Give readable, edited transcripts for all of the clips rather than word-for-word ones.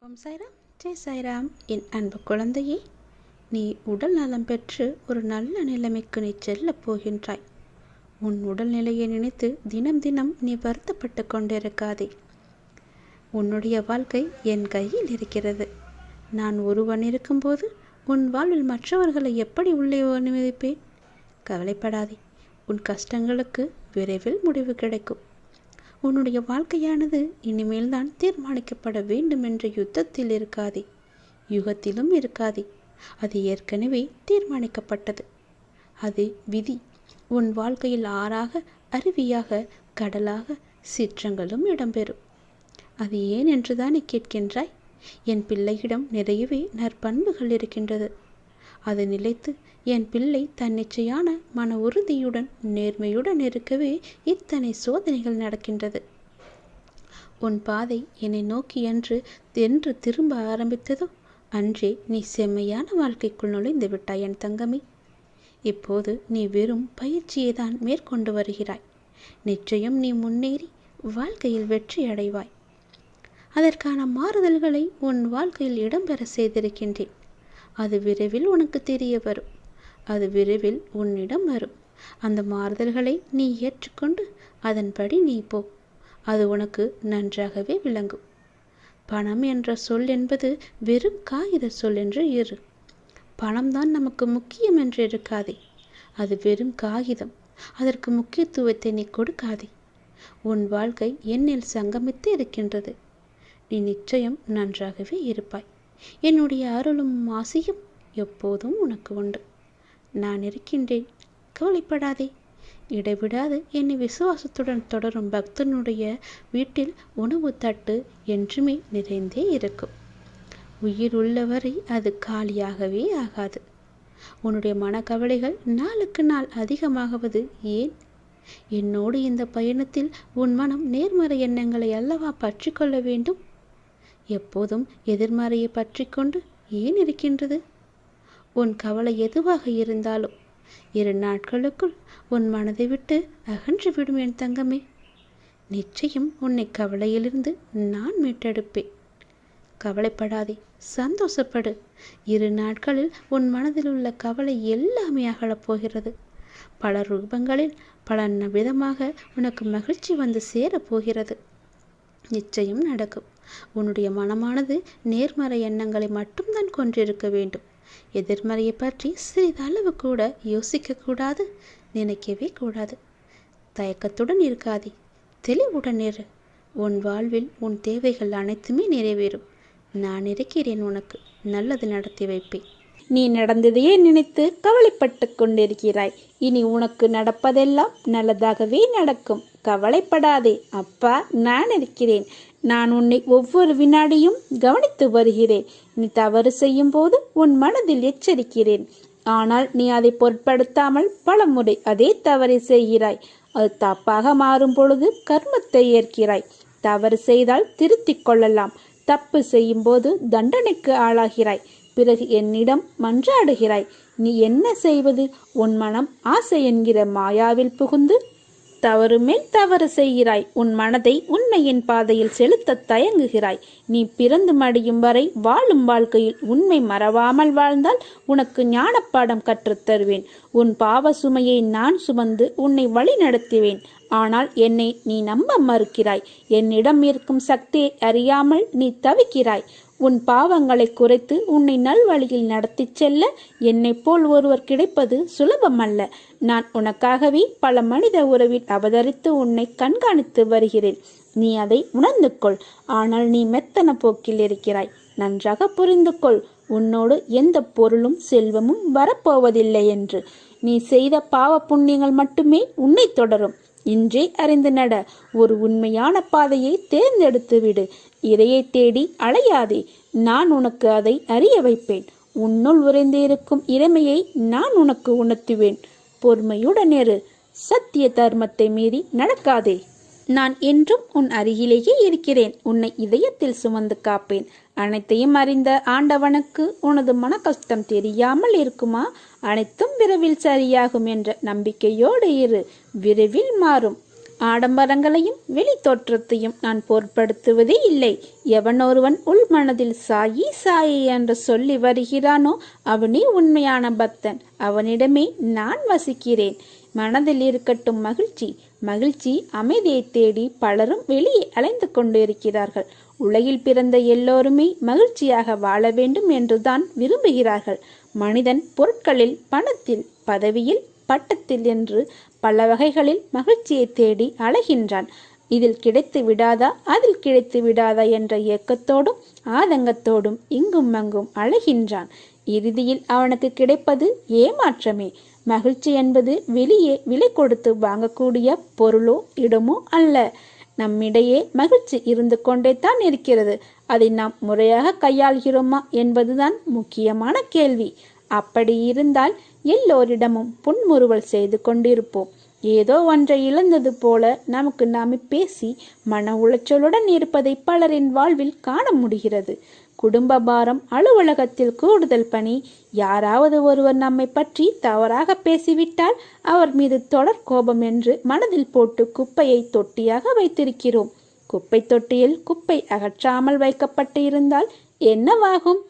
ஓம் சாய்ராம், ஜெய் சாய்ராம். என் அன்பு குழந்தையே, நீ உடல் நலம் பெற்று ஒரு நல்ல நிலைமைக்கு நீ செல்லப் போகின்றாய். உன் உடல்நிலையை நினைத்து தினம் தினம் நீ வருத்தப்பட்டு கொண்டிருக்காதே. உன்னுடைய வாழ்க்கை என் கையில் இருக்கிறது. நான் ஒருவன் இருக்கும்போது உன் வாழ்வில் மற்றவர்களை எப்படி உள்ளே அனுமதிப்பேன்? கவலைப்படாதே, உன் கஷ்டங்களுக்கு விரைவில் முடிவு கிடைக்கும். உன்னுடைய வாழ்க்கையானது இனிமேல் தான் தீர்மானிக்கப்பட வேண்டும் என்ற யுத்தத்தில் இருக்காதே, யுகத்திலும் இருக்காதே. அது ஏற்கனவே தீர்மானிக்கப்பட்டது. அது விதி. உன் வாழ்க்கையில் ஆறாக, அருவியாக, கடலாக, சீற்றங்களும் இடம்பெறும். அது ஏன் என்றுதான் நீ கேட்கின்றாய்? என் பிள்ளையிடம் நிறையவே நற்பண்புகள் இருக்கின்றது. அது நிலைத்து என் பிள்ளை தன்னிச்சையான மன உறுதியுடன் நேர்மையுடன் இருக்கவே இத்தனை சோதனைகள் நடக்கின்றது. உன் பாதை என்னை நோக்கி என்று திரும்ப ஆரம்பித்ததோ அன்றே நீ செம்மையான வாழ்க்கைக்குள் நுழைந்து விட்டாய் என் தங்கமே. இப்போது நீ வெறும் பயிற்சியை தான் மேற்கொண்டு வருகிறாய். நிச்சயம் நீ முன்னேறி வாழ்க்கையில் வெற்றி அடைவாய். அதற்கான மாறுதல்களை உன் வாழ்க்கையில் இடம்பெற செய்திருக்கின்றேன். அது விரைவில் உனக்கு தெரிய வரும். அது விரைவில் உன்னிடம் வரும். அந்த மாறுதல்களை நீ ஏற்றுக்கொண்டு அதன்படி நீ போ. அது உனக்கு நன்றாகவே விளங்கும். பணம் என்ற சொல் என்பது வெறும் காகித சொல் என்று இரு. பணம்தான் நமக்கு முக்கியம் என்று இருக்காதே. அது வெறும் காகிதம். அதற்கு முக்கியத்துவத்தை நீ கொடுக்காதே. உன் வாழ்க்கை என்னில் சங்கமித்து இருக்கின்றது. நீ நிச்சயம் நன்றாகவே இருப்பாய். என்னுடைய அருளும் ஆசையும் எப்போதும் உனக்கு உண்டு. நான் இருக்கின்றேன், கவலைப்படாதே. இடைவிடாது என்னை விசுவாசத்துடன் தொடரும் பக்தனுடைய வீட்டில் உணவு தட்டு என்றுமே நிறைந்தே இருக்கும். உயிர் உள்ளவரை அது காலியாகவே ஆகாது. உன்னுடைய மனக்கவலைகள் நாளுக்கு நாள் அதிகமாகுவது ஏன்? என்னோடு இந்த பயணத்தில் உன் மனம் நேர்மறை எண்ணங்களை அல்லவா பற்றி கொள்ள வேண்டும்? எப்போதும் எதிர்மறையை பற்றி கொண்டு ஏன் இருக்கின்றது? உன் கவலை எதுவாக இருந்தாலும் 2 நாட்களுக்குள் உன் மனதை விட்டு அகன்று விடும் என் தங்கமே. நிச்சயம் உன்னை கவலையிலிருந்து நான் மீட்டெடுப்பேன். கவலைப்படாதே, சந்தோஷப்படு. 2 நாட்களில் உன் மனதில் உள்ள கவலை எல்லாமே அகலப் போகிறது. பல ரூபங்களில் பல விதமாக உனக்கு மகிழ்ச்சி வந்து சேரப்போகிறது. நிச்சயம் நடக்கும். உன்னுடைய மனமானது நேர்மறை எண்ணங்களை மட்டும்தான் கொண்டிருக்க வேண்டும். எதிர்மறையை பற்றி சிறிதளவு கூட யோசிக்க கூடாது, நினைக்கவே கூடாது. தயக்கத்துடன் இருக்காதே, தெளிவுடன் இரு. உன் வாழ்வில் உன் தேவைகள் அனைத்துமே நிறைவேறும். நான் இருக்கிறேன். உனக்கு நல்லது நடத்தி வைப்பேன். நீ நடந்ததையே நினைத்து கவலைப்பட்டு கொண்டிருக்கிறாய். இனி உனக்கு நடப்பதெல்லாம் நல்லதாகவே நடக்கும். கவலைப்படாதே. அப்பா நான் இருக்கிறேன். நான் உன்னை ஒவ்வொரு வினாடியும் கவனித்து வருகிறேன். நீ தவறு செய்யும் போது உன் மனதில் எச்சரிக்கிறேன். ஆனால் நீ அதை பொருட்படுத்தாமல் பல முறை அதே தவறை செய்கிறாய். அது தப்பாக மாறும் பொழுது கர்மத்தை ஏற்கிறாய். தவறு செய்தால் திருத்திக் கொள்ளலாம். தப்பு செய்யும் போது தண்டனைக்கு ஆளாகிறாய். பிறகு என்னிடம் மன்றாடுகிறாய். நீ என்ன செய்வது? உன் மனம் ஆசை என்கிற மாயாவில் புகுந்து தவறு மேல் தவறு செய்கிறாய். உன் மனதை உண்மையின் பாதையில் செலுத்த தயங்குகிறாய். நீ பிறந்து மடியும் வரை வாழும் வாழ்க்கையில் உண்மை மறவாமல் வாழ்ந்தால் உனக்கு ஞானப்பாடம் கற்றுத் தருவேன். உன் பாவ சுமையை நான் சுமந்து உன்னை வழி நடத்துவேன். ஆனால் என்னை நீ நம்ப மறுக்கிறாய். என்னிடம் இருக்கும் சக்தியை அறியாமல் நீ தவிக்கிறாய். உன் பாவங்களை குறைத்து உன்னை நல்வழியில் நடத்தி செல்ல என்னை போல் ஒருவர் கிடைப்பது சுலபமல்ல. நான் உனக்காகவே பல மனித உறவில் அவதரித்து உன்னை கண்காணித்து வருகிறேன். நீ அதை உணர்ந்து கொள். ஆனால் நீ மெத்தன போக்கில் இருக்கிறாய். நன்றாக புரிந்து கொள். உன்னோடு எந்த பொருளும் செல்வமும் வரப்போவதில்லை என்று. நீ செய்த பாவ புண்ணியங்கள் மட்டுமே உன்னை தொடரும். இன்றே அறிந்து நட. ஒரு உண்மையான பாதையை தேர்ந்தெடுத்து விடு. இறையை தேடி அலையாதே. நான் உனக்கு அதை அறிய வைப்பேன். உன்னுள் உறைந்திருக்கும் இறைமையை நான் உனக்கு உணர்த்துவேன். பொறுமையுடன் இரு. சத்திய தர்மத்தை மீறி நடக்காதே. நான் என்றும் உன் அருகிலேயே இருக்கிறேன். உன்னை இதயத்தில் சுமந்து காப்பேன். அனைத்தையும் அறிந்த ஆண்டவனுக்கு உனது மன கஷ்டம் தெரியாமல் இருக்குமா? அனைத்தும் விரைவில் சரியாகும் என்ற நம்பிக்கையோடு இரு. விரைவில் மாறும். ஆடம்பரங்களையும் வெளி தோற்றத்தையும் நான் பொருட்படுத்துவதே இல்லை. எவனொருவன் உள் மனதில் சாயி சாயி என்று சொல்லி வருகிறானோ அவனே உண்மையான பக்தன். அவனிடமே நான் வசிக்கிறேன். மனதில் இருக்கட்டும் மகிழ்ச்சி. மகிழ்ச்சி அமைதியை தேடி பலரும் வெளியே அலைந்து கொண்டிருக்கிறார்கள். உலகில் பிறந்த எல்லோருமே மகிழ்ச்சியாக வாழ வேண்டும் என்றுதான் விரும்புகிறார்கள். மனிதன் பொருட்களில், பணத்தில், பதவியில், பட்டத்தில் என்று பல வகைகளில் மகிழ்ச்சியை தேடி அலைகின்றான். இதில் கிடைத்து விடாதா, அதில் கிடைத்து விடாதா என்ற ஏக்கத்தோடும் ஆதங்கத்தோடும் இங்கும் அங்கும் அலைகின்றான். இறுதியில் அவனுக்கு கிடைப்பது ஏமாற்றமே. மகிழ்ச்சி என்பது வெளியே விலை கொடுத்து வாங்கக்கூடிய பொருளோ இடமோ அல்ல. நம்மிடையே மகிழ்ச்சி இருந்து கொண்டே தான் இருக்கிறது. அதை நாம் முறையாக கையாள்கிறோமா என்பதுதான் முக்கியமான கேள்வி. அப்படி இருந்தால் எல்லோரிடமும் புன்முறுவல் செய்து கொண்டிருப்போம். ஏதோ ஒன்றை இழந்தது போல நமக்கு நாமே பேசி மன உளைச்சலுடன் இருப்பதை பலரின் வாழ்வில் காண முடிகிறது. குடும்ப பாரம், அலுவலகத்தில் கூடுதல் பணி, யாராவது ஒருவர் நம்மை பற்றி தவறாக பேசிவிட்டால் அவர் மீது தொடர் கோபம் என்று மனதில் போட்டு குப்பையை தொட்டியாக வைத்திருக்கிறோம். குப்பை தொட்டியில் குப்பை அகற்றாமல் வைக்கப்பட்டு இருந்தால் என்னவாகும்?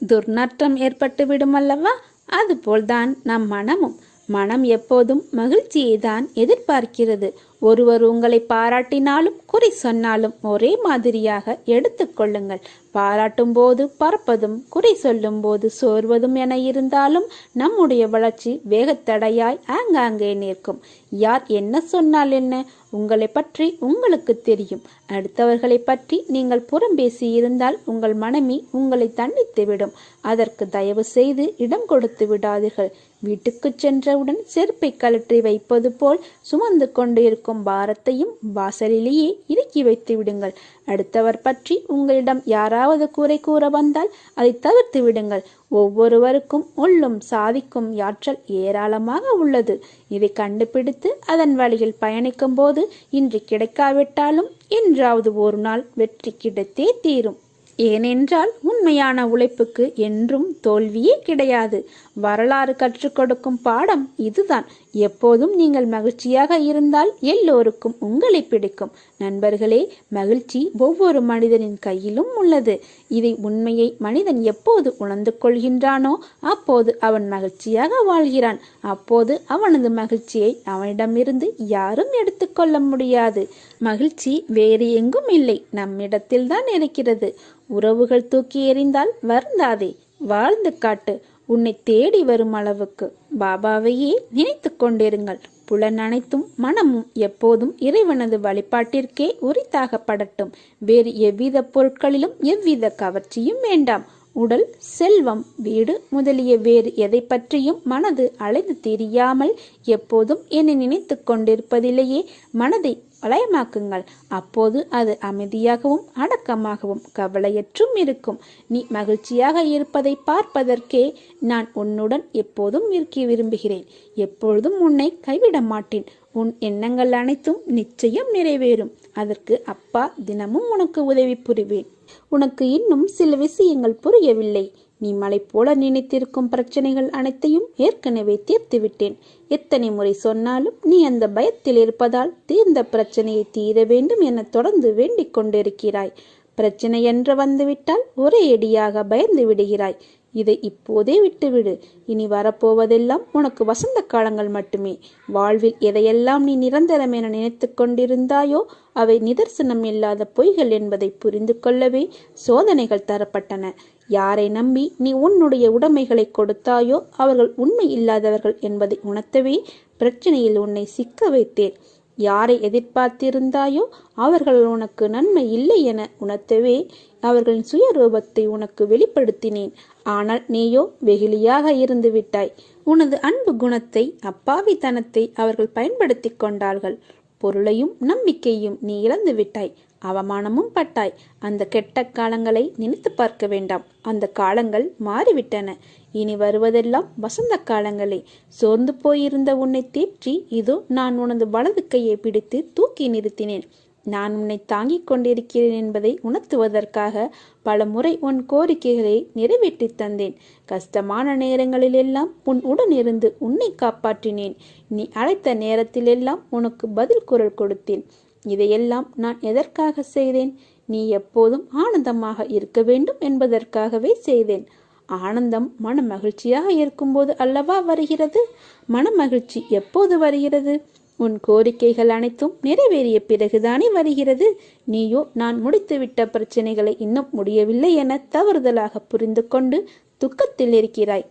துர்நாற்றம் ஏற்பட்டு விடும் அல்லவா? அதுபோல்தான் நம் மனமும். மனம் எப்போதும் மகிழ்ச்சியை தான் எதிர்பார்க்கிறது. ஒருவர் உங்களை பாராட்டினாலும் குறை சொன்னாலும் ஒரே மாதிரியாக எடுத்துக்கொள்ளுங்கள். பாராட்டும் போது பறப்பதும் குறை சொல்லும் போது சோர்வதும் என இருந்தாலும் நம்முடைய வளர்ச்சி வேகத்தடையாய் ஆங்காங்கே நிற்கும். யார் என்ன சொன்னால் என்ன? உங்களை பற்றி உங்களுக்கு தெரியும். அடுத்தவர்களை பற்றி நீங்கள் புறம் பேசி இருந்தால் உங்கள் மனமே உங்களை தண்டித்துவிடும். அதற்கு தயவு செய்து இடம் கொடுத்து விடாதீர்கள். வீட்டுக்கு சென்றவுடன் செருப்பை கழற்றி வைப்பது போல் சுமந்து கொண்டு இருக்கும் பாரத்தையும் வாசலிலேயே இறக்கி வைத்து விடுங்கள். அடுத்தவர் பற்றி உங்களிடம் யாராவது குறை கூற வந்தால் அதை தவிர்த்து விடுங்கள். ஒவ்வொருவருக்கும் உள்ளும் சாதிக்கும் ஆற்றல் ஏராளமாக உள்ளது. இதை கண்டுபிடித்து அதன் வழியில் பயணிக்கும் போது இன்று கிடைக்காவிட்டாலும் என்றாவது ஒரு நாள் வெற்றி கிடைத்தே தீரும். ஏனென்றால் உண்மையான உழைப்புக்கு என்றும் தோல்வியே கிடையாது. வரலாறு கற்றுக் கொடுக்கும் பாடம் இதுதான். எப்போதும் நீங்கள் மகிழ்ச்சியாக இருந்தால் எல்லோருக்கும் உங்களை பிடிக்கும். நண்பர்களே, மகிழ்ச்சி ஒவ்வொரு மனிதனின் கையிலும் உள்ளது. இதை உண்மையை மனிதன் எப்போது உணர்ந்து கொள்கின்றானோ அப்போது அவன் மகிழ்ச்சியாக வாழ்கிறான். அப்போது அவனது மகிழ்ச்சியை அவனிடமிருந்து யாரும் எடுத்துக்கொள்ள முடியாது. மகிழ்ச்சி வேறு எங்கும் இல்லை, நம்மிடத்தில் தான் இருக்கிறது. உறவுகள் தூக்கி எறிந்தால் வருந்தாதே, வாழ்ந்து காட்டு. உன்னை தேடி வரும் அளவுக்கு பாபாவையே நினைத்து கொண்டிருங்கள். புலன் அனைத்தும் மனமும் எப்போதும் இறைவனது வழிபாட்டிற்கே உரித்தாகப்படட்டும். வேறு எவ்வித பொருட்களிலும் எவ்வித கவர்ச்சியும் வேண்டாம். உடல், செல்வம், வீடு முதலிய வேறு எதை பற்றியும் மனது அலைந்து தெரியாமல் எப்போதும் என்னை நினைத்து கொண்டிருப்பதிலேயே மனதை வளையமாக்குங்கள். அப்போது அது அமைதியாகவும் அடக்கமாகவும் கவலையற்றும் இருக்கும். நீ மகிழ்ச்சியாக இருப்பதை பார்ப்பதற்கே நான் உன்னுடன் எப்போதும் இருக்க விரும்புகிறேன். எப்பொழுதும் உன்னை கைவிட மாட்டேன். உன் எண்ணங்கள் அனைத்தும் நிச்சயம் நிறைவேறும். அதற்கு அப்பா தினமும் உனக்கு உதவி புரிவேன். உனக்கு இன்னும் சில விஷயங்கள் புரியவில்லை. நீ மலை போல நினைத்திருக்கும் பிரச்சனைகள் அனைத்தையும் ஏற்கனவே தீர்த்து விட்டேன். எத்தனை முறை சொன்னாலும் நீ அந்த பயத்தில் இருப்பதால் தீர்ந்த பிரச்சனையை தீர வேண்டும் என தொடர்ந்து வேண்டிக் கொண்டிருக்கிறாய். பிரச்சனை என்று வந்துவிட்டால் ஒரே அடியாக பயந்து விடுகிறாய். இதை இப்போதே விட்டுவிடு. இனி வரப்போவதெல்லாம் உனக்கு வசந்த காலங்கள் மட்டுமே. வாழ்வில் எதையெல்லாம் நீ நிரந்தரம் என நினைத்து கொண்டிருந்தாயோ அவை நிதர்சனம் இல்லாத பொய்கள் என்பதை புரிந்து கொள்ளவே சோதனைகள் தரப்பட்டன. யாரை நம்பி நீ உன்னுடைய உடைமைகளை கொடுத்தாயோ அவர்கள் உண்மை இல்லாதவர்கள் என்பதை உணர்த்தவே பிரச்சனையில் உன்னை சிக்க வைத்தேன். யாரை எதிர்பார்த்திருந்தாயோ அவர்கள் உனக்கு நன்மை இல்லை என உணர்த்தவே அவர்களின் சுயரூபத்தை உனக்கு வெளிப்படுத்தினேன். ஆனால் நீயோ வெகுளியாக இருந்து விட்டாய். உனது அன்பு குணத்தை, அப்பாவித்தனத்தை அவர்கள் பயன்படுத்தி கொண்டார்கள். பொருளையும் நம்பிக்கையும் நீ இழந்து விட்டாய். அவமானமும் பட்டாய். அந்த கெட்ட காலங்களை நினைத்து பார்க்க வேண்டாம். அந்த காலங்கள் மாறிவிட்டன. இனி வருவதெல்லாம் வசந்த காலங்களே. சோர்ந்து போயிருந்த உன்னை தேற்றி இதோ நான் உனது வலது கையை பிடித்து தூக்கி நிறுத்தினேன். நான் உன்னை தாங்கிக் கொண்டிருக்கிறேன் என்பதை உணர்த்துவதற்காக பல முறை உன் கோரிக்கைகளை நிறைவேற்றி தந்தேன். கஷ்டமான நேரங்களிலெல்லாம் உன் உடன் இருந்து உன்னை காப்பாற்றினேன். நீ அழைத்த நேரத்திலெல்லாம் உனக்கு பதில் குரல் கொடுத்தேன். இதையெல்லாம் நான் எதற்காக செய்தேன்? நீ எப்போதும் ஆனந்தமாக இருக்க வேண்டும் என்பதற்காகவே செய்தேன். ஆனந்தம் மன மகிழ்ச்சியாக இருக்கும்போது அல்லவா வருகிறது? மன மகிழ்ச்சி எப்போது வருகிறது? உன் கோரிக்கைகள் அனைத்தும் நிறைவேறிய பிறகுதானே வருகிறது. நீயோ நான் முடித்துவிட்ட பிரச்சனைகளை இன்னும் முடியவில்லை என தவறுதலாக புரிந்து கொண்டு துக்கத்தில் இருக்கிறாய்.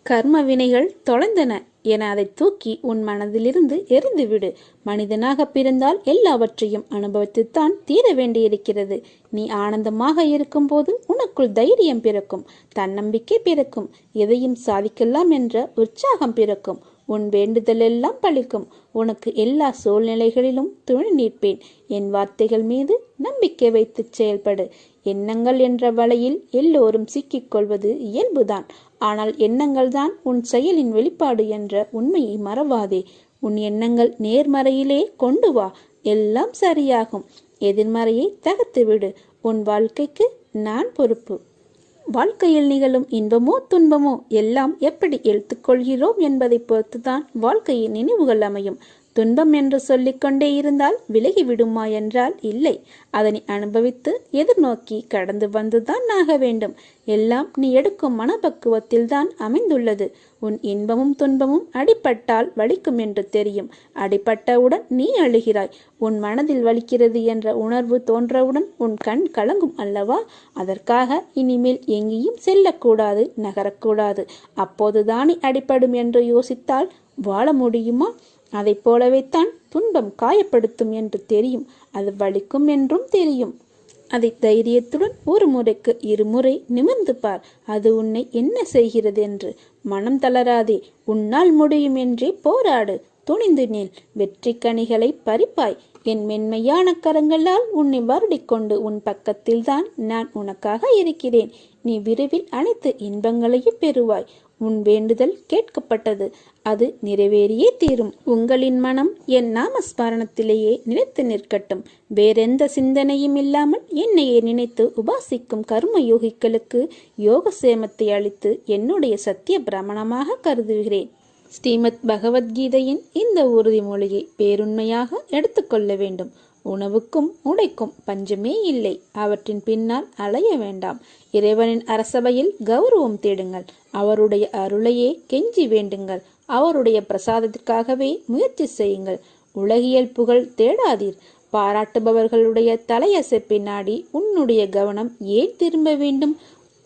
கர்ம வினைகள் தொலைந்தன என அதை தூக்கி உன் மனதிலிருந்து எரிந்துவிடு. மனிதனாக பிறந்தால் எல்லாவற்றையும் அனுபவித்துத்தான் தீர வேண்டியிருக்கிறது. நீ ஆனந்தமாக இருக்கும்போது உனக்குள் தைரியம் பிறக்கும், தன்னம்பிக்கை பிறக்கும், எதையும் சாதிக்கலாம் என்ற உற்சாகம் பிறக்கும். உன் வேண்டுதலெல்லாம் பலிக்கும். உனக்கு எல்லா சூழ்நிலைகளிலும் துணை நிற்பேன். என் வார்த்தைகள் மீது நம்பிக்கை வைத்து செயல்படு. எண்ணங்கள் என்ற வலையில் எல்லோரும் சிக்கிக்கொள்வது இயல்புதான். ஆனால் எண்ணங்கள் தான் உன் செயலின் வெளிப்பாடு என்ற உண்மையை மறவாதே. உன் எண்ணங்கள் நேர்மறையிலே கொண்டு வா, எல்லாம் சரியாகும். எதிர்மறையை தகர்த்துவிடு. உன் வாழ்க்கைக்கு நான் பொறுப்பு. வாழ்க்கையில் நிகழும் இன்பமோ துன்பமோ எல்லாம் எப்படி எடுத்துக்கொள்கிறோம் என்பதை பொறுத்துதான் வாழ்க்கையின் நினைவுகள் அமையும். துன்பம் என்று சொல்லிக்கொண்டே இருந்தால் விலகி விடுமா என்றால் இல்லை. அதனை அனுபவித்து எதிர்நோக்கி கடந்து வந்துதான் ஆக வேண்டும். எல்லாம் நீ எடுக்கும் மனப்பக்குவத்தில் தான் அமைந்துள்ளது. உன் இன்பமும் துன்பமும் அடிபட்டால் வலிக்கும் என்று தெரியும். அடிபட்டவுடன் நீ அழுகிறாய். உன் மனதில் வலிக்கிறது என்ற உணர்வு தோன்றவுடன் உன் கண் கலங்கும் அல்லவா? அதற்காக இனிமேல் எங்கேயும் செல்லக்கூடாது, நகரக்கூடாது. அப்போதுதானே அடிபடும் என்று யோசித்தால் வாழ முடியுமா? அதை போலவே தான் துன்பம் காயப்படுத்தும் என்று தெரியும். அது வலிக்கும் என்றும் தெரியும். அதை தைரியத்துடன் ஒரு முறைக்கு இருமுறை நிமிர்ந்து பார். அது உன்னை என்ன செய்கிறது என்று. மனம் தளராதே. உன்னால் முடியும் என்றே போராடு. துணிந்து நில். வெற்றி கனிகளை பறிப்பாய். என் மென்மையான கரங்களால் உன்னை வருடிக்கொண்டு உன் பக்கத்தில் தான் நான் உனக்காக இருக்கிறேன். நீ விரைவில் அனைத்து இன்பங்களையும் பெறுவாய். உன் வேண்டுதல் கேட்கப்பட்டது. அது நிறைவேறியே தீரும். உங்களின் மனம் என் நாமஸ்மரணத்திலேயே நிலைத்து நிற்கட்டும். வேறெந்த சிந்தனையும் இல்லாமல் என்னையே நினைத்து உபாசிக்கும் கர்ம யோகிகளுக்கு யோகசேமத்தை அளித்து என்னுடைய சத்திய பிரமணமாக கருதுகிறேன். ஸ்ரீமத் பகவத்கீதையின் இந்த உறுதிமொழியை பேருண்மையாக எடுத்துக்கொள்ள வேண்டும். உணவுக்கும் உடைக்கும் பஞ்சமே இல்லை. அவற்றின் பின்னால் அலைய வேண்டாம். இறைவனின் அரசபையில் கௌரவம் தேடுங்கள். அவருடைய அருளையே கெஞ்சி வேண்டுங்கள். அவருடைய பிரசாதத்திற்காகவே முயற்சி செய்யுங்கள். உலகியல் புகழ் தேடாதீர். பாராட்டுபவர்களுடைய தலையசைப்பை நாடி உன்னுடைய கவனம் ஏன் திரும்ப வேண்டும்?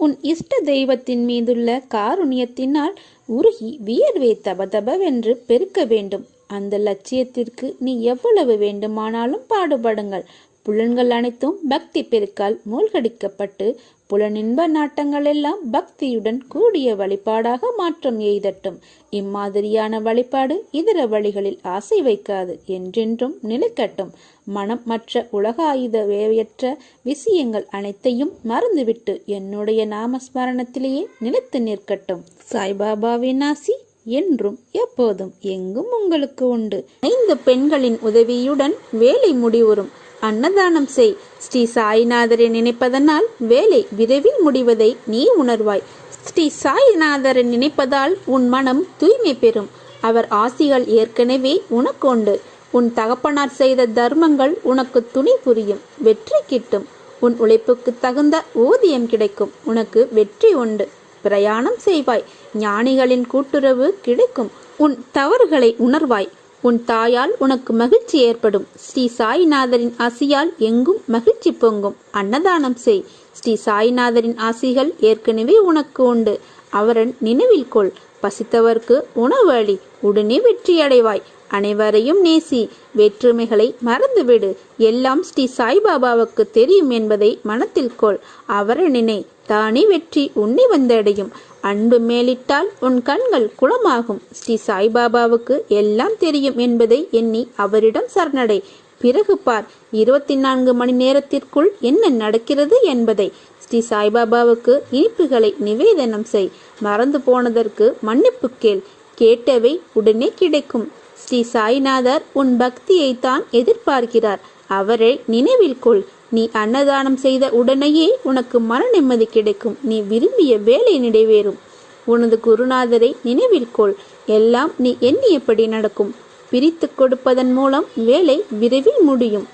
உன் இஷ்ட தெய்வத்தின் மீதுள்ள காருண்யத்தினால் உருகி வியர்வை தபதபவென்று பெருக்க வேண்டும். அந்த லட்சியத்திற்கு நீ எவ்வளவு வேண்டுமானாலும் பாடுபடுங்கள். புலன்கள் அனைத்தும் பக்தி பெருக்கால் மூழ்கடிக்கப்பட்டு புலனின்ப நாட்டங்கள் எல்லாம் பக்தியுடன் கூடிய வழிபாடாக மாற்றம் எய்தட்டும். இம்மாதிரியான வழிபாடு இதர வழிகளில் ஆசை வைக்காது. என்றென்றும் நிலைக்கட்டும். மனம் மற்ற உலக ஆயுத வேவையற்ற விஷயங்கள் அனைத்தையும் மறந்துவிட்டு என்னுடைய நாமஸ்மரணத்திலேயே நிலைத்து நிற்கட்டும். சாய்பாபாவின் ஆசி என்றும் எப்போதும் எங்கும் உங்களுக்கு உண்டு. 5 பெண்களின் உதவியுடன் வேலை முடிவுறும். அன்னதானம் செய். ஸ்ரீ சாய்நாதரை நினைப்பதனால் வேலை விரைவில் முடிவதை நீ உணர்வாய். ஸ்ரீ சாய்நாதரை நினைப்பதால் உன் மனம் தூய்மை பெறும். அவர் ஆசிகள் ஏற்கனவே உனக்கு உண்டு. உன் தகப்பனார் செய்த தர்மங்கள் உனக்கு துணை புரியும். வெற்றி கிட்டும். உன் உழைப்புக்கு தகுந்த ஊதியம் கிடைக்கும். உனக்கு வெற்றி உண்டு. பிரயாணம் செய்வாய். ஞானிகளின் கூட்டுறவு கிடைக்கும். உன் தவறுகளை உணர்வாய். உன் தாயால் உனக்கு மகிழ்ச்சி ஏற்படும். ஸ்ரீ சாய்நாதரின் ஆசியால் எங்கும் மகிழ்ச்சி பொங்கும். அன்னதானம் செய். ஸ்ரீ சாய்நாதரின் ஆசிகள் ஏற்கனவே உனக்கு உண்டு. அவரன் நினைவில் கொள். பசித்தவர்க்கு உணவு அளி. உடனே வெற்றி அடைவாய். அனைவரையும் நேசி. வேற்றுமைகளை மறந்துவிடு. எல்லாம் ஸ்ரீ சாய்பாபாவுக்கு தெரியும் என்பதை மனத்தில் கொள். அவரை நினை. தானே வெற்றி உன்னை வந்தடையும். அன்பு மேலிட்டால் உன் கண்கள் குளமாகும். ஸ்ரீ சாய்பாபாவுக்கு எல்லாம் தெரியும் என்பதை எண்ணி அவரிடம் சரணடை. பிறகு பார் 24 மணி நேரத்திற்குள் என்ன நடக்கிறது என்பதை. ஸ்ரீ சாய்பாபாவுக்கு இனிப்புகளை நிவேதனம் செய். மறந்து போனதற்கு மன்னிப்பு கேள். கேட்டவை உடனே கிடைக்கும். ஸ்ரீ சாய்நாதர் உன் பக்தியை தான் எதிர்பார்க்கிறார். அவரை நினைவில் கொள். நீ அன்னதானம் செய்த உடனேயே உனக்கு மன நிம்மதி கிடைக்கும். நீ விரும்பிய வேலை நிறைவேறும். உனது குருநாதரை நினைவில் கொள். எல்லாம் நீ எண்ணியபடி நடக்கும். பிரித்து கொடுப்பதன் மூலம் வேலை விரைவில் முடியும்.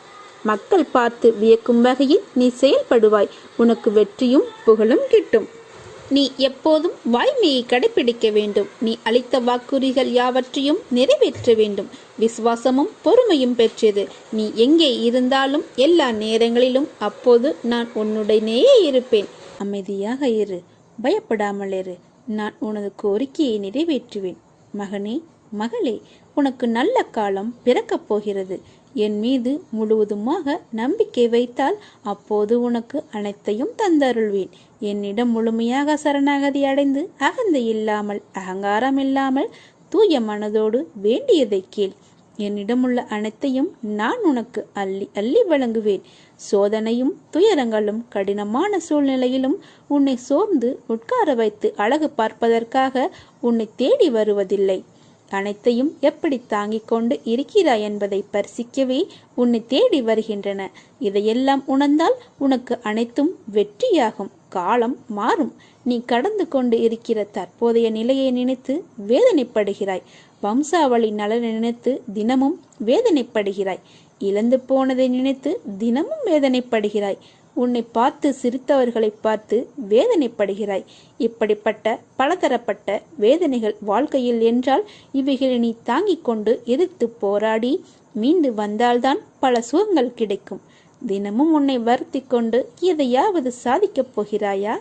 மக்கள் பார்த்து வியக்கும் வகையில் நீ செயல்படுவாய். உனக்கு வெற்றியும் புகழும் கிட்டும். நீ எப்போதும் வாய்மையை கடைபிடிக்க வேண்டும். நீ அளித்த வாக்குறுதிகள் யாவற்றையும் நிறைவேற்ற வேண்டும். விசுவாசமும் பொறுமையும் பெற்றது. நீ எங்கே இருந்தாலும் எல்லா நேரங்களிலும் அப்போது நான் உன்னுடனேயே இருப்பேன். அமைதியாக இரு, பயப்படாமல் இரு. நான் உனது கோரிக்கையை நிறைவேற்றுவேன். மகனே, மகளே, உனக்கு நல்ல காலம் பிறக்கப் போகிறது. என் மீது முழுவதுமாக நம்பிக்கை வைத்தால் அப்போது உனக்கு அனைத்தையும் தந்தருள்வேன். என்னிடம் முழுமையாக சரணாகதி அடைந்து அகந்தை இல்லாமல் அகங்காரம் இல்லாமல் தூய மனதோடு வேண்டியதை கேள். என்னிடமுள்ள அனைத்தையும் நான் உனக்கு அள்ளி அள்ளி வழங்குவேன். சோதனையும் துயரங்களும் கடினமான சூழ்நிலையிலும் உன்னை சோர்ந்து உட்கார வைத்து அழகு பார்ப்பதற்காக உன்னை தேடி வருவதில்லை. அனைத்தையும் எப்படி தாங்கிக் கொண்டு இருக்கிறாய் என்பதை பரிசிக்கவே உன்னை தேடி வருகின்றன. இதையெல்லாம் உணர்ந்தால் உனக்கு அனைத்தும் வெற்றியாகும். காலம் மாறும். நீ கடந்து கொண்டு இருக்கிற தற்போதைய நிலையை நினைத்து வேதனைப்படுகிறாய். வம்சாவளி நலனை நினைத்து தினமும் வேதனைப்படுகிறாய். இழந்து போனதை நினைத்து தினமும் வேதனைப்படுகிறாய். உன்னை பார்த்து சிரித்தவர்களை பார்த்து வேதனைப்படுகிறாய். இப்படிப்பட்ட பலதரப்பட்ட வேதனைகள் வாழ்க்கையில் என்றால் இவைகளை நீ தாங்கிக் கொண்டு எதிர்த்து போராடி மீண்டு வந்தால்தான் பல சுகங்கள் கிடைக்கும். தினமும் உன்னை வருத்தி கொண்டு எதையாவது சாதிக்கப் போகிறாயா?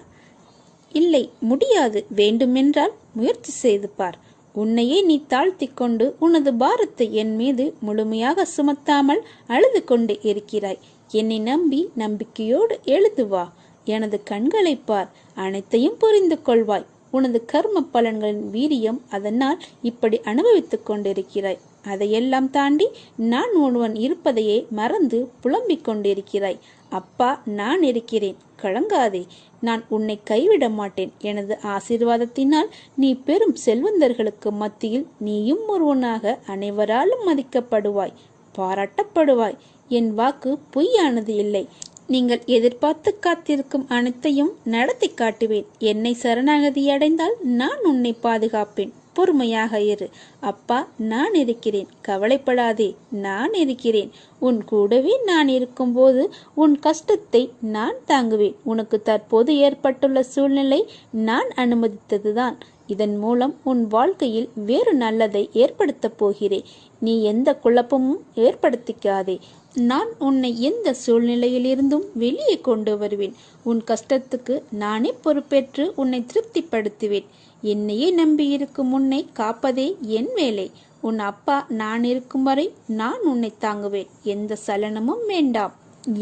இல்லை, முடியாது. வேண்டுமென்றால் முயற்சி செய்து பார். உன்னையே நீ தாழ்த்தி கொண்டு உனது பாரத்தை என் மீது முழுமையாக சுமத்தாமல் அழுது கொண்டு இருக்கிறாய். என்னை நம்பி நம்பிக்கையோடு எழுதுவா. எனது கண்களை பார். அனைத்தையும் புரிந்து கொள்வாய். உனது கர்ம பலன்களின் வீரியம் அதனால் இப்படி அனுபவித்துக் கொண்டிருக்கிறாய். அதையெல்லாம் தாண்டி நான் ஒருவன் இருப்பதையே மறந்து புலம்பிக் கொண்டிருக்கிறாய். அப்பா, நான் இருக்கிறேன், கலங்காதே. நான் உன்னை கைவிட மாட்டேன். எனது ஆசீர்வாதத்தினால் நீ பெரும் செல்வந்தர்களுக்கு மத்தியில் நீயும் ஒருவனாக அனைவராலும் மதிக்கப்படுவாய், பாராட்டப்படுவாய். என் வாக்கு பொய்யானது இல்லை. நீங்கள் எதிர்பார்த்து காத்திருக்கும் அனைத்தையும் நடத்தி காட்டுவேன். என்னை சரணாகதி அடைந்தால் நான் உன்னை பாதுகாப்பேன். பொறுமையாக இரு. அப்பா, நான் இருக்கிறேன், கவலைப்படாதே. நான் இருக்கிறேன். உன் கூடவே நான் இருக்கும்போது உன் கஷ்டத்தை நான் தாங்குவேன். உனக்கு தற்போது ஏற்பட்டுள்ள சூழ்நிலை நான் அனுமதித்ததுதான். இதன் மூலம் உன் வாழ்க்கையில் வேறு நல்லதை ஏற்படுத்தப் போகிறேன். நீ எந்த குழப்பமும் ஏற்படுத்திக்காதே. நான் உன்னை எந்த சூழ்நிலையிலிருந்தும் வெளியே கொண்டு வருவேன். உன் கஷ்டத்துக்கு நானே பொறுப்பேற்று உன்னை திருப்திப்படுத்துவேன். என்னையே நம்பியிருக்கும் உன்னை காப்பதே என் வேலை. உன் அப்பா நான் இருக்கும் வரை நான் உன்னை தாங்குவேன். எந்த சலனமும் வேண்டாம்.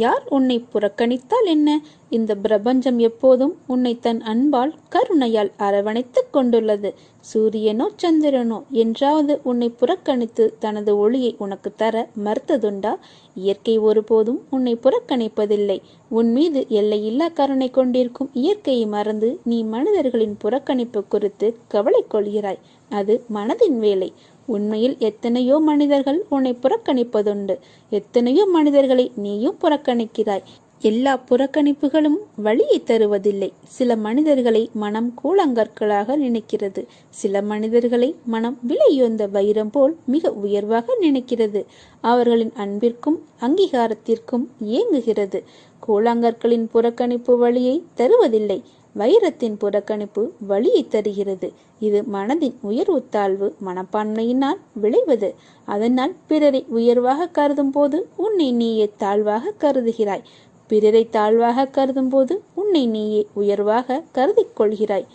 யார் உன்னை புறக்கணித்தால் என்ன? இந்த பிரபஞ்சம் எப்போதும் உன்னை தன் அன்பால் கருணையால் அரவணைத்துக் கொண்டுள்ளது. சூரியனோ சந்திரனோ என்றாவது உன்னை புறக்கணித்து தனது ஒளியை உனக்கு தர மறுத்ததுண்டா? இயற்கை ஒருபோதும் உன்னை புறக்கணிப்பதில்லை. உன் மீது எல்லையில்லா கருணை கொண்டிருக்கும் இயற்கையை மறந்து நீ மனிதர்களின் புறக்கணிப்பு குறித்து கவலை கொள்கிறாய். அது மனதின் வேலை. உண்மையில் எத்தனையோ மனிதர்கள் உன்னை புறக்கணிப்பதுண்டு. எத்தனையோ மனிதர்களை நீயும் புறக்கணிக்கிறாய். எல்லா புறக்கணிப்புகளும் வழியை தருவதில்லை. சில மனிதர்களை மனம் கூழாங்கற்களாக நினைக்கிறது. சில மனிதர்களை மனம் விலையுயர்ந்த வைரம் போல் மிக உயர்வாக நினைக்கிறது. அவர்களின் அன்பிற்கும் அங்கீகாரத்திற்கும் ஏங்குகிறது. கூழாங்கற்களின் புறக்கணிப்பு வழியை தருவதில்லை. வைரத்தின் புறக்கணிப்பு வழியை தருகிறது. இது மனதின் உயர்வு தாழ்வு மனப்பான்மையினால் விளைவது. அதனால் பிறரை உயர்வாக கருதும் போது உன்னை நீயே தாழ்வாக கருதுகிறாய். பிறரை தாழ்வாக கருதும் போது உன்னை நீயே உயர்வாக கருதிக் கொள்கிறாய்.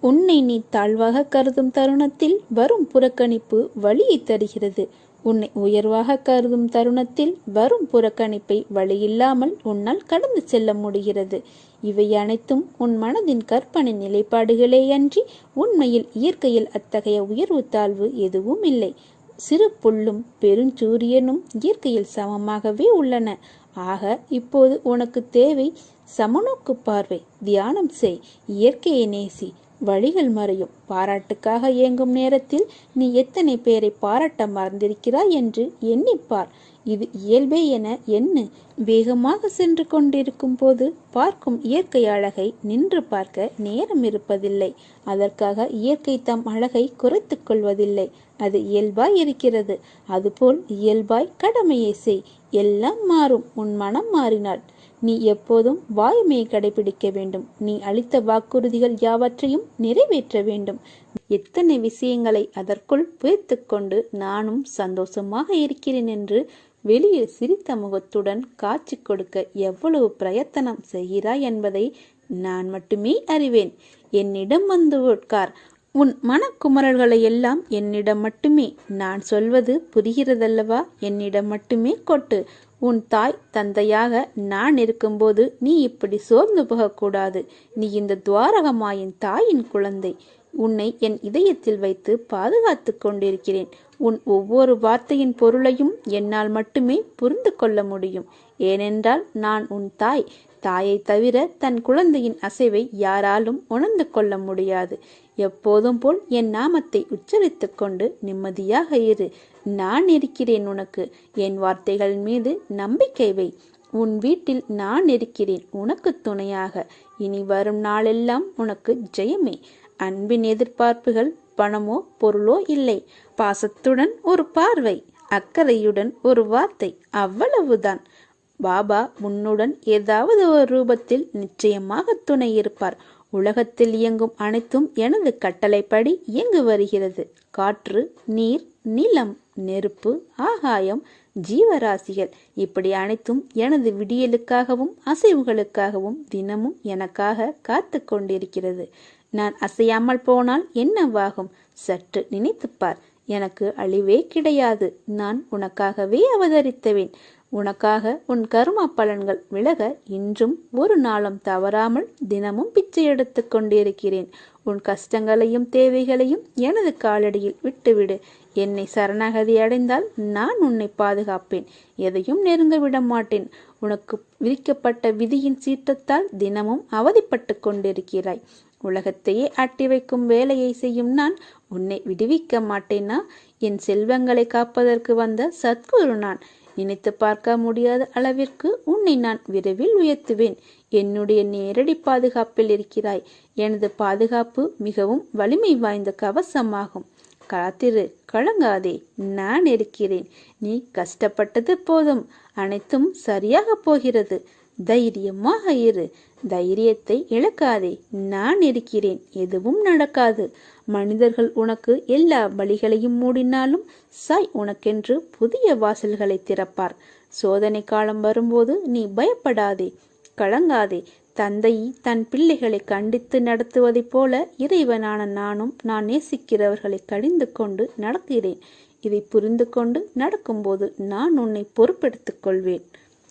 உன்னை நீ தாழ்வாக கருதும் தருணத்தில் வரும் புறக்கணிப்பு வழியை தருகிறது. உன்னை உயர்வாக கருதும் தருணத்தில் வரும் புறக்கணிப்பை வழியில்லாமல் உன்னால் கடந்து செல்ல முடிகிறது. இவை அனைத்தும் உன் மனதின் கற்பனை நிலைப்பாடுகளேயன்றி உண்மையில் இயற்கையில் அத்தகைய உயர்வு தாழ்வு எதுவும் இல்லை. சிறு புல்லும் பெருஞ்சூரியனும் இயற்கையில் சமமாகவே உள்ளன. ஆக இப்போது உனக்கு தேவை சமநோக்கு பார்வை, தியானம் செய், இயற்கையை நேசி, வழிகள் மறையும். பாராட்டுக்காக இயங்கும் நேரத்தில் நீ எத்தனை பேரை பாராட்ட மறந்திருக்கிறாய் என்று எண்ணிப்பார். இது இயல்பே என எண்ணு. வேகமாக சென்று கொண்டிருக்கும் போது பார்க்கும் இயற்கை அழகை நின்று பார்க்க நேரம் இருப்பதில்லை. அதற்காக இயற்கை தம் அழகை குறைத்து கொள்வதில்லை. அது இயல்பாய் இருக்கிறது. அதுபோல் இயல்பாய் கடமையை செய். எல்லாம் மாறும் உன் மனம் மாறினாள். நீ எப்போதும் வாய்மையை கடைபிடிக்க வேண்டும். நீ அளித்த வாக்குறுதிகள் யாவற்றையும் நிறைவேற்ற வேண்டும். எத்தனை விஷயங்களை அதற்குள் புதைத்து கொண்டு நானும் சந்தோஷமாக இருக்கிறேன் என்று வெளியில் சிரித்த முகத்துடன் காட்சி கொடுக்க எவ்வளவு பிரயத்தனம் செய்கிறாய் என்பதை நான் மட்டுமே அறிவேன். என்னிடம் வந்து உட்கார். உன் மனக்குமரல்களை எல்லாம் என்னிடம் மட்டுமே. நான் சொல்வது புரிகிறதல்லவா? என்னிடம் மட்டுமே கொட்டு. உன் தாய் தந்தையாக நான் இருக்கும்போது நீ இப்படி சோர்ந்து போகக்கூடாது. நீ இந்த துவாரகமாயின் தாயின் குழந்தை. உன்னை என் இதயத்தில் வைத்து பாதுகாத்து கொண்டிருக்கிறேன். உன் ஒவ்வொரு வார்த்தையின் பொருளையும் என்னால் மட்டுமே புரிந்து கொள்ள முடியும். ஏனென்றால் நான் உன் தாய். தாயை தவிர தன் குழந்தையின் அசைவை யாராலும் உணர்ந்து கொள்ள முடியாது. எப்போதும் போல் என் நாமத்தை உச்சரித்து கொண்டு நிம்மதியாக இரு. நான் இருக்கிறேன் உனக்கு. என் வார்த்தைகள் மீது நம்பிக்கை வை. உன் வீட்டில் நான் இருக்கிறேன் உனக்கு துணையாக. இனி வரும் நாளெல்லாம் உனக்கு ஜெயமே. அன்பின் எதிர்பார்ப்புகள் பணமோ பொருளோ இல்லை. பாசத்துடன் ஒரு பார்வை, அக்கறையுடன் ஒரு வார்த்தை, அவ்வளவுதான். பாபா உன்னுடன் ஏதாவது ஒரு ரூபத்தில் நிச்சயமாக துணை இருப்பார். உலகத்தில் இயங்கும் அனைத்தும் எனது கட்டளைப்படி இயங்கு வருகிறது. காற்று, நீர், நிலம், நெருப்பு, ஆகாயம், ஜீவராசிகள் இப்படி அனைத்தும் எனது விடியலுக்காகவும் அசைவுகளுக்காகவும் தினமும் எனக்காக காத்து கொண்டிருக்கிறது. நான் அசையாமல் போனால் என்னவாகும்? சற்று நினைத்துப்பார். எனக்கு அழிவே கிடையாது. நான் உனக்காகவே அவதரித்தவேன். உனக்காக உன் கர்மா பலன்கள் விலக இன்றும் ஒரு நாளும் தவறாமல் தினமும் பிச்சை எடுத்து கொண்டிருக்கிறேன். உன் கஷ்டங்களையும் தேவைகளையும் எனது காலடியில் விட்டுவிடு. என்னை சரணாகதி அடைந்தால் நான் உன்னை பாதுகாப்பேன். எதையும் நெருங்க விட மாட்டேன். உனக்கு விதிக்கப்பட்ட விதியின் சீற்றத்தால் தினமும் அவதிப்பட்டு கொண்டிருக்கிறாய். உலகத்தையே அட்டி வைக்கும் வேலையை செய்யும் நான் உன்னை விடுவிக்க மாட்டேனா? என் செல்வங்களை காப்பதற்கு வந்த சத்குரு நான். நினைத்து பார்க்க முடியாத அளவிற்கு உன்னை நான் விரைவில் உயர்த்துவேன். என்னுடைய நேரடி பாதுகாப்பில் இருக்கிறாய். எனது பாதுகாப்பு மிகவும் வலிமை வாய்ந்த கவசமாகும். காத்திரு, கலங்காதே, நான் இருக்கிறேன். நீ கஷ்டப்பட்டது போதும். அனைத்தும் சரியாக போகிறது. தைரியமாக இரு. தைரியத்தை இழக்காதே. நான் இருக்கிறேன். எதுவும் நடக்காது. மனிதர்கள் உனக்கு எல்லா வழிகளையும் மூடினாலும் சாய் உனக்கென்று புதிய வாசல்களை திறப்பார். சோதனை காலம் வரும்போது நீ பயப்படாதே, கலங்காதே. தந்தை தன் பிள்ளைகளை கண்டித்து நடத்துவதைப் போல இறைவனான நானும் நான் நேசிக்கிறவர்களை கடிந்து கொண்டு நடக்கிறேன். இதை புரிந்து கொண்டு நடக்கும்போது நான் உன்னை பொறுப்பெடுத்துக் கொள்வேன்.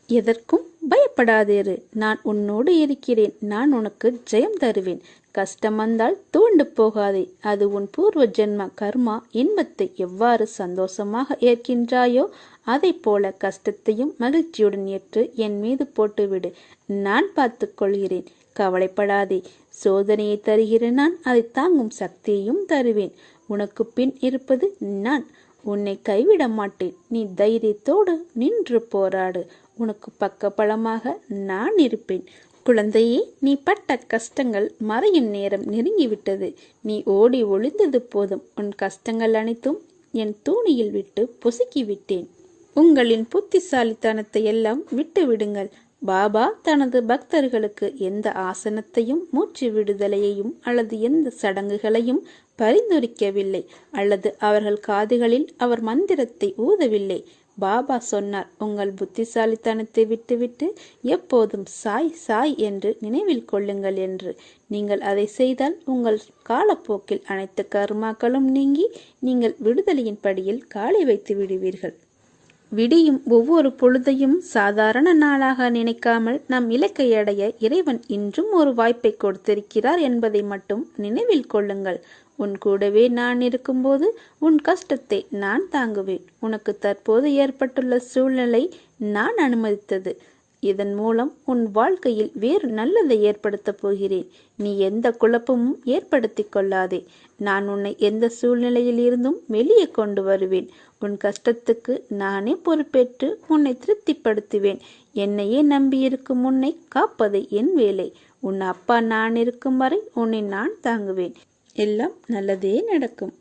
எதற்கும் பயப்படாதேரு. நான் உன்னோடு இருக்கிறேன். நான் உனக்கு ஜெயம் தருவேன். கஷ்டம் வந்தால் துவண்டு போகாதே. அது உன் பூர்வ ஜென்ம கர்மா. இன்பத்தை எவ்வாறு சந்தோஷமாக ஏற்கின்றாயோ அதை போல கஷ்டத்தையும் மகிழ்ச்சியுடன் ஏற்று என் மீது போட்டுவிடு. நான் பார்த்து கொள்கிறேன். கவலைப்படாதே. சோதனையை தருகிற நான் அதை தாங்கும் சக்தியையும் தருவேன். உனக்கு பின் இருப்பது நான். உன்னை கைவிட மாட்டேன். நீ தைரியத்தோடு நின்று போராடு. உனக்கு பக்க பலமாக நான் இருப்பேன். குழந்தையே, நீ பட்ட கஷ்டங்கள் மறையும் நேரம் நெருங்கிவிட்டது. நீ ஓடி ஒளிந்தது போதும். உன் கஷ்டங்கள் அனைத்தும் என் தூணியில் விட்டு பொசுக்கி விட்டேன். உங்களின் புத்திசாலித்தனத்தை எல்லாம் விட்டு விடுங்கள். பாபா தனது பக்தர்களுக்கு எந்த ஆசனத்தையும் மூச்சு விடுதலையையும் அல்லது எந்த சடங்குகளையும் பரிந்துரைக்கவில்லை அல்லது அவர்கள் காதுகளில் அவர் மந்திரத்தை ஊதவில்லை. பாபா சொன்னார், உங்கள் புத்திசாலித்தனத்தை விட்டுவிட்டு எப்போதும் சாய் சாய் என்று நினைவில் கொள்ளுங்கள் என்று. நீங்கள் அதை செய்தால் உங்கள் காலப்போக்கில் அனைத்து கர்மாக்களும் நீங்கி நீங்கள் விடுதலையின் படியில் காலை வைத்து விடுவீர்கள். விடியும் ஒவ்வொரு பொழுதையும் சாதாரண நாளாக நினைக்காமல் நம் இலக்கை அடைய இறைவன் இன்றும் ஒரு வாய்ப்பை கொடுத்திருக்கிறார் என்பதை மட்டும் நினைவில் கொள்ளுங்கள். உன் கூடவே நான் இருக்கும்போது உன் கஷ்டத்தை நான் தாங்குவேன். உனக்கு தற்போது ஏற்பட்டுள்ள சூழ்நிலை நான் அனுமதித்தது. இதன் மூலம் உன் வாழ்க்கையில் வேறு நல்லதை ஏற்படுத்தப் போகிறேன். நீ எந்த குழப்பமும் ஏற்படுத்தி கொள்ளாதே. நான் உன்னை எந்த சூழ்நிலையில் இருந்தும் வெளியே கொண்டு வருவேன். உன் கஷ்டத்துக்கு நானே பொறுப்பேற்று உன்னை திருப்திப்படுத்துவேன். என்னையே நம்பியிருக்கும் உன்னை காப்பது என் வேலை. உன் அப்பா நான் இருக்கும் வரை உன்னை நான் தாங்குவேன். எல்லாம் நல்லதே நடக்கும்.